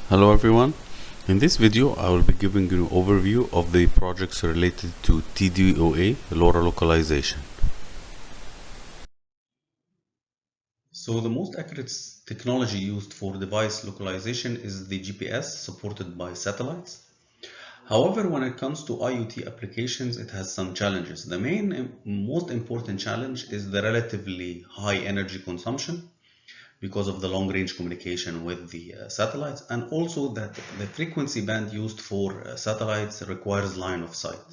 Hello everyone. In this video I will be giving you an overview of the projects related to TDoA, LoRa localization. So the most accurate technology used for device localization is the GPS supported by satellites. However, when it comes to IoT applications, it has some challenges. The main and most important challenge is the relatively high energy consumption because of the long-range communication with the satellites, and also that the frequency band used for satellites requires line of sight.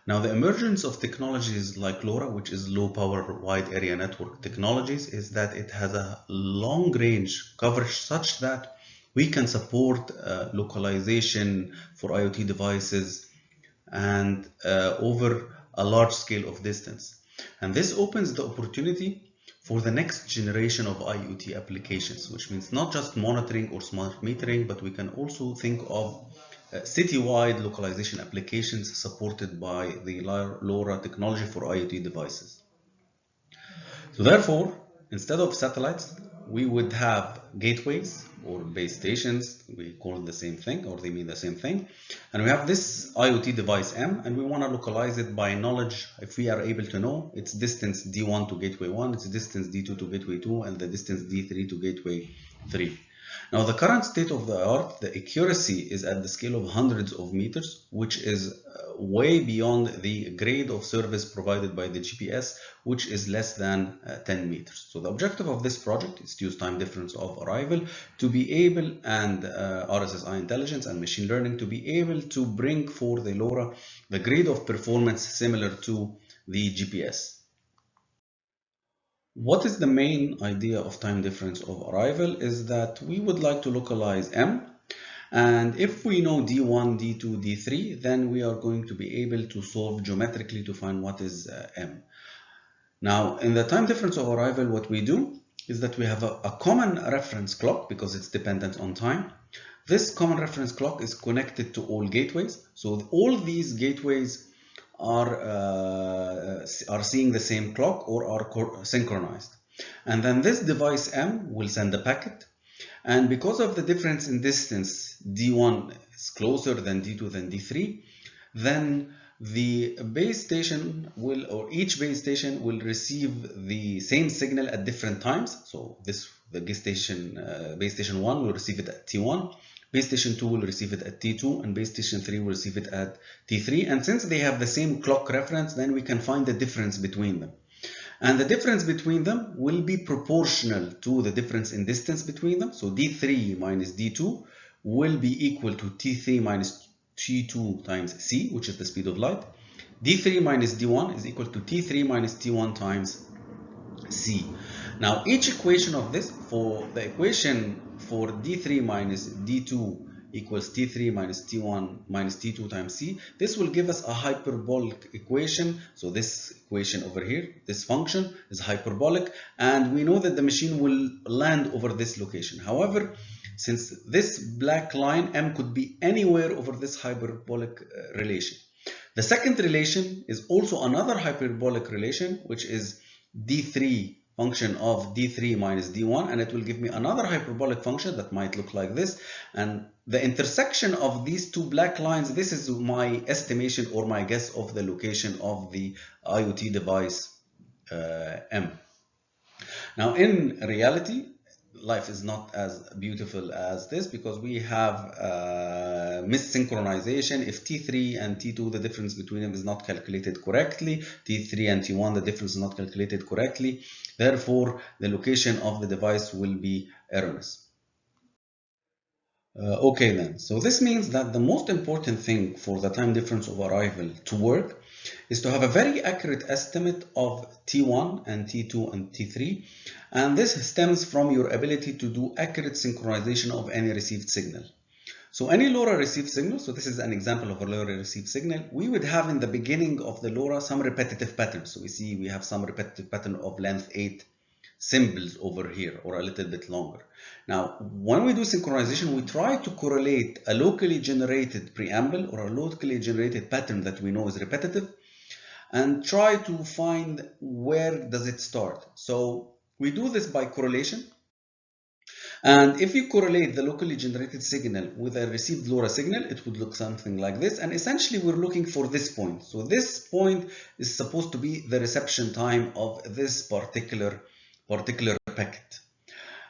Now, the emergence of technologies like LoRa, which is low power wide area network technologies, is that it has a long range coverage such that we can support localization for IoT devices and over a large scale of distance. And this opens the opportunity for the next generation of IoT applications, which means not just monitoring or smart metering, but we can also think of citywide localization applications supported by the LoRa technology for IoT devices. So therefore, instead of satellites, we would have gateways or base stations. We call it the same thing, or they mean the same thing. And we have this IoT device M, and we want to localize it by knowledge. If we are able to know its distance D1 to gateway 1, its distance D2 to gateway 2, and the distance D3 to gateway 3. Now, the current state of the art, the accuracy is at the scale of hundreds of meters, which is way beyond the grade of service provided by the GPS, which is less than 10 meters. So the objective of this project is to use time difference of arrival to be able, and RSSI intelligence and machine learning to be able to bring for the LoRa the grade of performance similar to the GPS. What is the main idea of time difference of arrival is that we would like to localize M, and if we know D1, D2, D3, then we are going to be able to solve geometrically to find what is M. Now, in the time difference of arrival, what we do is that we have a common reference clock because it's dependent on time. This common reference clock is connected to all gateways. So all these gateways are seeing the same clock or are synchronized. And then this device M will send a packet. And because of the difference in distance, D1 is closer than D2 than D3, then the base station will, or each base station will receive the same signal at different times. So the base station 1 will receive it at T1. Base station 2 will receive it at T2, and base station 3 will receive it at T3. And since they have the same clock reference, then we can find the difference between them. And the difference between them will be proportional to the difference in distance between them. So D3 minus D2 will be equal to T3 minus T2 times C, which is the speed of light. D3 minus D1 is equal to T3 minus T1 times C. Now, each equation of this, for the equation for D3 minus D2 equals T3 minus T1 minus T2 times C, this will give us a hyperbolic equation. So this equation over here, this function is hyperbolic, and we know that the machine will land over this location. However, since this black line M could be anywhere over this hyperbolic relation. The second relation is also another hyperbolic relation, which is D3 function of D3 minus D1, and it will give me another hyperbolic function that might look like this. And the intersection of these two black lines, this is my estimation or my guess of the location of the IoT device M. Now, in reality, life is not as beautiful as this because we have missynchronization. If T3 and T2, the difference between them is not calculated correctly, T3 and T1, the difference is not calculated correctly, therefore the location of the device will be erroneous. Okay then, so this means that the most important thing for the time difference of arrival to work is to have a very accurate estimate of T1 and T2 and T3, and this stems from your ability to do accurate synchronization of any received signal. So any LoRa received signal, so this is an example of a LoRa received signal, we would have in the beginning of the LoRa some repetitive patterns. So we see we have some repetitive pattern of length 8 symbols over here, or a little bit longer. Now, when we do synchronization, we try to correlate a locally generated preamble or a locally generated pattern that we know is repetitive and try to find where does it start. So we do this by correlation. And if you correlate the locally generated signal with a received LoRa signal, it would look something like this. And essentially, we're looking for this point. So this point is supposed to be the reception time of this particular packet.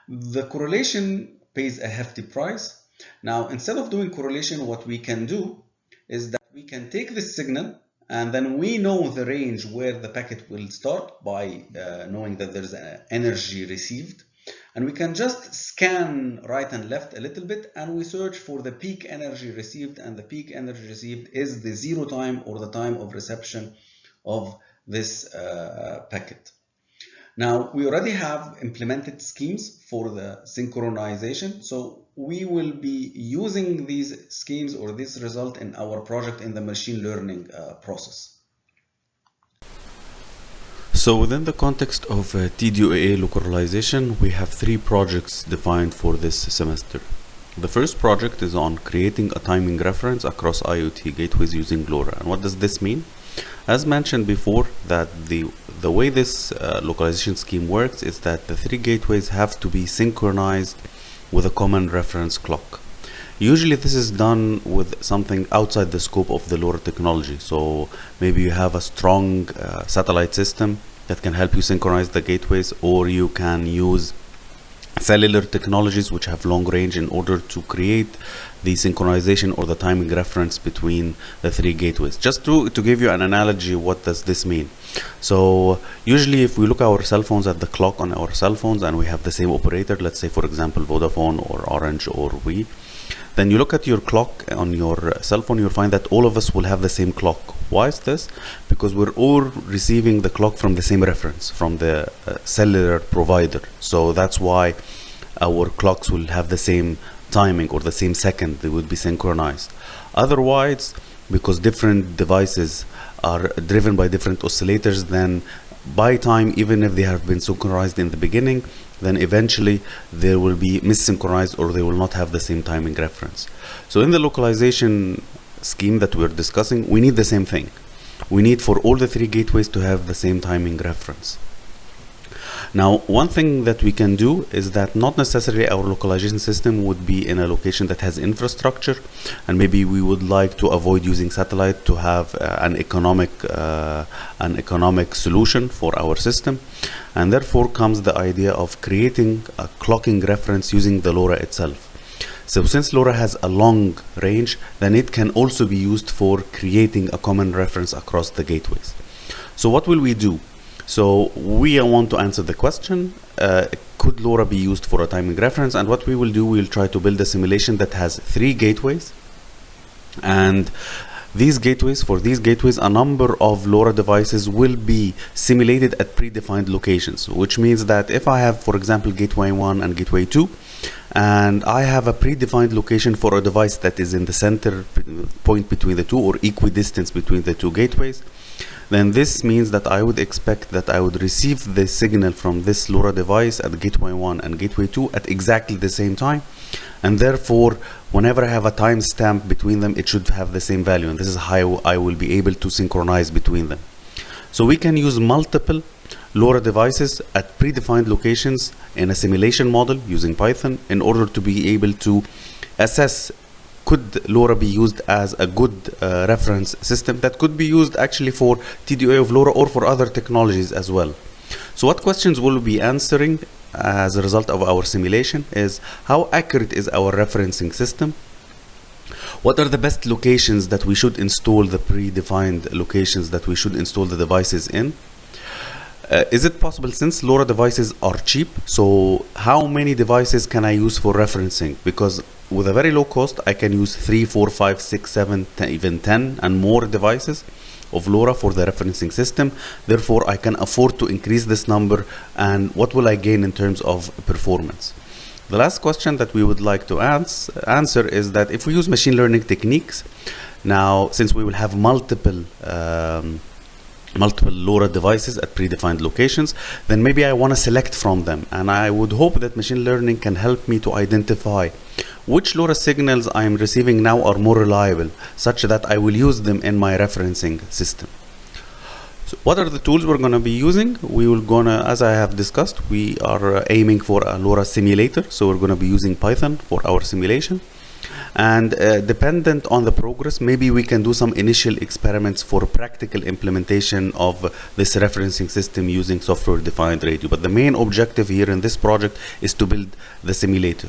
The correlation pays a hefty price. Now, instead of doing correlation, what we can do is that we can take this signal, and then we know the range where the packet will start by knowing that there's energy received. And we can just scan right and left a little bit, and we search for the peak energy received, and the peak energy received is the zero time, or the time of reception of this packet. Now, we already have implemented schemes for the synchronization, so we will be using these schemes or this result in our project in the machine learning process. So within the context of TDoA localization, we have 3 projects defined for this semester. The first project is on creating a timing reference across IoT gateways using LoRa. And what does this mean? As mentioned before, that the way this localization scheme works is that the 3 gateways have to be synchronized with a common reference clock. Usually this is done with something outside the scope of the LoRa technology. So maybe you have a strong satellite system that can help you synchronize the gateways, or you can use cellular technologies which have long range in order to create the synchronization or the timing reference between the 3 gateways. Just to give you an analogy, what does this mean? So usually if we look at our cell phones, at the clock on our cell phones, and we have the same operator, let's say for example Vodafone or Orange or We, then you look at your clock on your cell phone, you'll find that all of us will have the same clock. Why is this? Because we're all receiving the clock from the same reference, from the cellular provider. So that's why our clocks will have the same timing or the same second. They would be synchronized. Otherwise, because different devices are driven by different oscillators, then by time, even if they have been synchronized in the beginning, then eventually they will be missynchronized, or they will not have the same timing reference. So in the localization scheme that we're discussing, we need the same thing. We need for all the 3 gateways to have the same timing reference. Now, one thing that we can do is that not necessarily our localization system would be in a location that has infrastructure, and maybe we would like to avoid using satellite to have an economic solution for our system. And therefore comes the idea of creating a clocking reference using the LoRa itself. So since LoRa has a long range, then it can also be used for creating a common reference across the gateways. So what will we do? So we want to answer the question, could LoRa be used for a timing reference? And what we will do, we'll try to build a simulation that has 3 gateways. And for these gateways, a number of LoRa devices will be simulated at predefined locations, which means that if I have, for example, gateway 1 and gateway 2, and I have a predefined location for a device that is in the center point between the 2, or equidistance between the 2 gateways, then this means that I would expect that I would receive the signal from this LoRa device at gateway 1 and gateway 2 at exactly the same time. And therefore, whenever I have a timestamp between them, it should have the same value. And this is how I will be able to synchronize between them. So we can use multiple LoRa devices at predefined locations in a simulation model using Python in order to be able to assess, could LoRa be used as a good reference system that could be used actually for TDoA of LoRa or for other technologies as well. So what questions will we be answering as a result of our simulation is, how accurate is our referencing system? What are the best locations that we should install, the predefined locations that we should install the devices in? Is it possible, since LoRa devices are cheap, so how many devices can I use for referencing? Because with a very low cost, I can use 3, 4, 5, 6, 7, even 10 and more devices of LoRa for the referencing system. Therefore, I can afford to increase this number, and what will I gain in terms of performance? The last question that we would like to answer is that if we use machine learning techniques, now since we will have multiple LoRa devices at predefined locations, then maybe I want to select from them, and I would hope that machine learning can help me to identify which LoRa signals I am receiving now are more reliable, such that I will use them in my referencing system. So what are the tools we're going to be using? We will gonna, as I have discussed, we are aiming for a LoRa simulator. So we're going to be using Python for our simulation. And dependent on the progress, maybe we can do some initial experiments for practical implementation of this referencing system using software-defined radio. But the main objective here in this project is to build the simulator.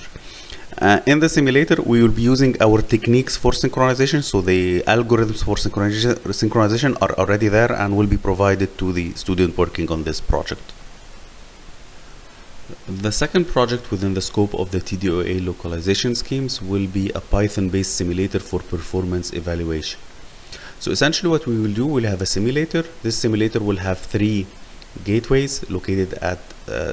In the simulator, we will be using our techniques for synchronization. So the algorithms for synchronization are already there and will be provided to the student working on this project. The second project within the scope of the TDoA localization schemes will be a Python-based simulator for performance evaluation. So essentially what we will do, we'll have a simulator. This simulator will have 3 gateways located at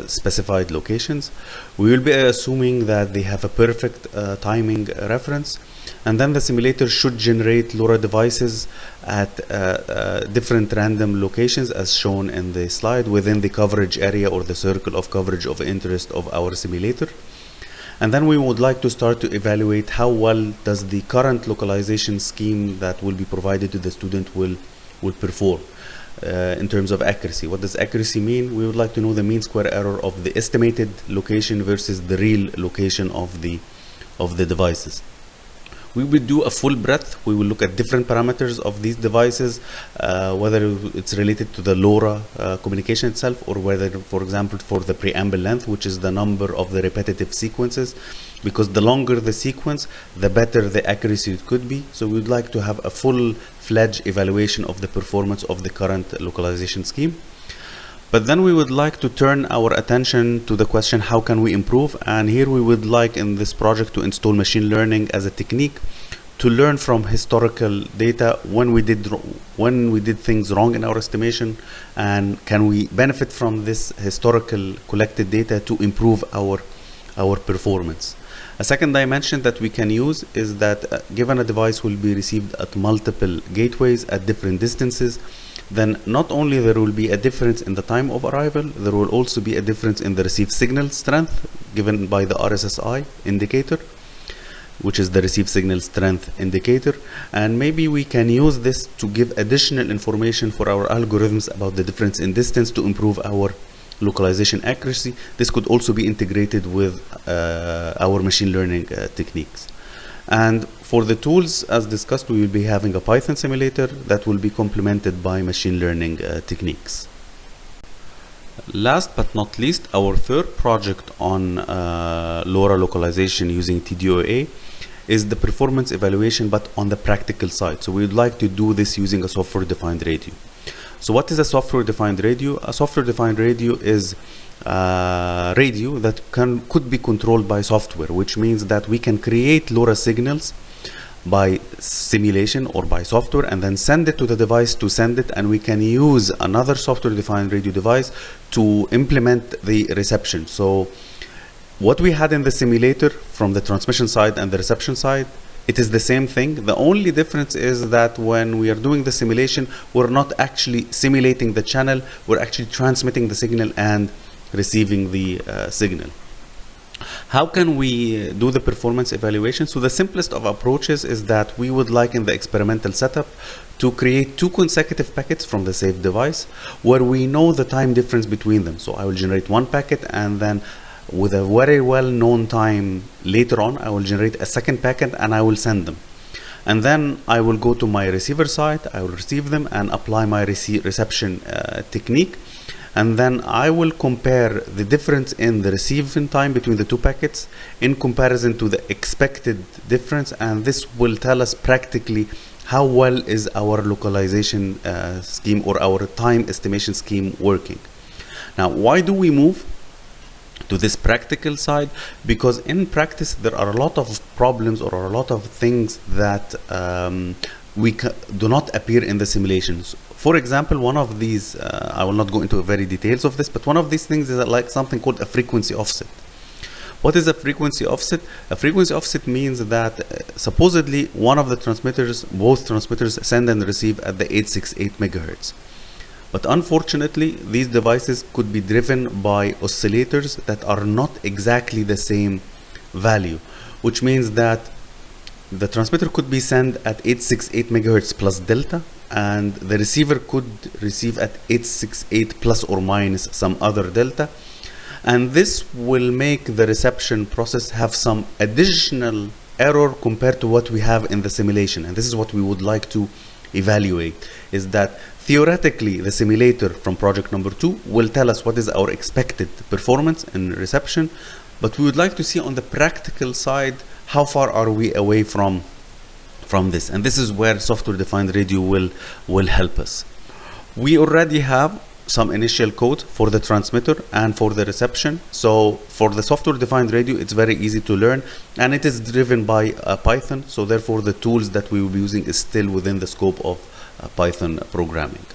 specified locations. We will be assuming that they have a perfect timing reference, and then the simulator should generate LoRa devices at different random locations as shown in the slide within the coverage area or the circle of coverage of interest of our simulator. And then we would like to start to evaluate how well does the current localization scheme that will be provided to the student will perform in terms of accuracy. What does accuracy mean? We would like to know the mean square error of the estimated location versus the real location of the devices. We will do a full breadth. We will look at different parameters of these devices, whether it's related to the LoRa communication itself, or whether, for example, for the preamble length, which is the number of the repetitive sequences, because the longer the sequence, the better the accuracy it could be. So we would like to have a full-fledged evaluation of the performance of the current localization scheme. But then we would like to turn our attention to the question, how can we improve? And here we would like in this project to install machine learning as a technique to learn from historical data when we did things wrong in our estimation, and can we benefit from this historical collected data to improve our performance. A second dimension that we can use is that given a device will be received at multiple gateways at different distances, then not only there will be a difference in the time of arrival, there will also be a difference in the received signal strength given by the RSSI indicator, which is the received signal strength indicator. And maybe we can use this to give additional information for our algorithms about the difference in distance to improve our localization accuracy. This could also be integrated with our machine learning techniques. And for the tools, as discussed, we will be having a Python simulator that will be complemented by machine learning techniques. Last but not least, our third project on LoRa localization using TDoA is the performance evaluation, but on the practical side. So we would like to do this using a software-defined radio. So what is a software-defined radio? A software-defined radio is radio that could be controlled by software, which means that we can create LoRa signals by simulation or by software and then send it to the device to send it, and we can use another software-defined radio device to implement the reception. So what we had in the simulator from the transmission side and the reception side, it is the same thing. The only difference is that when we are doing the simulation, we're not actually simulating the channel, we're actually transmitting the signal and receiving the signal. How can we do the performance evaluation? So the simplest of approaches is that we would like in the experimental setup to create 2 consecutive packets from the saved device where we know the time difference between them. So I will generate 1 packet, and then with a very well known time later on I will generate a second packet and I will send them. And then I will go to my receiver side, I will receive them and apply my reception technique. And then I will compare the difference in the receiving time between the 2 packets in comparison to the expected difference, and this will tell us practically how well is our localization scheme or our time estimation scheme working. Now, why do we move to this practical side? Because in practice there are a lot of problems or a lot of things that do not appear in the simulations. For example, one of these, I will not go into very details of this, but one of these things is like something called a frequency offset. What is a frequency offset? A frequency offset means that supposedly one of the transmitters, both transmitters send and receive at the 868 megahertz. But unfortunately, these devices could be driven by oscillators that are not exactly the same value, which means that the transmitter could be sent at 868 megahertz plus delta, and the receiver could receive at 868 plus or minus some other delta, and this will make the reception process have some additional error compared to what we have in the simulation. And this is what we would like to evaluate, is that theoretically the simulator from project number 2 will tell us what is our expected performance in reception, but we would like to see on the practical side how far are we away from this, and this is where software defined radio will help us. We already have some initial code for the transmitter and for the reception. So for the software defined radio, it's very easy to learn, and it is driven by Python, so therefore the tools that we will be using is still within the scope of Python programming.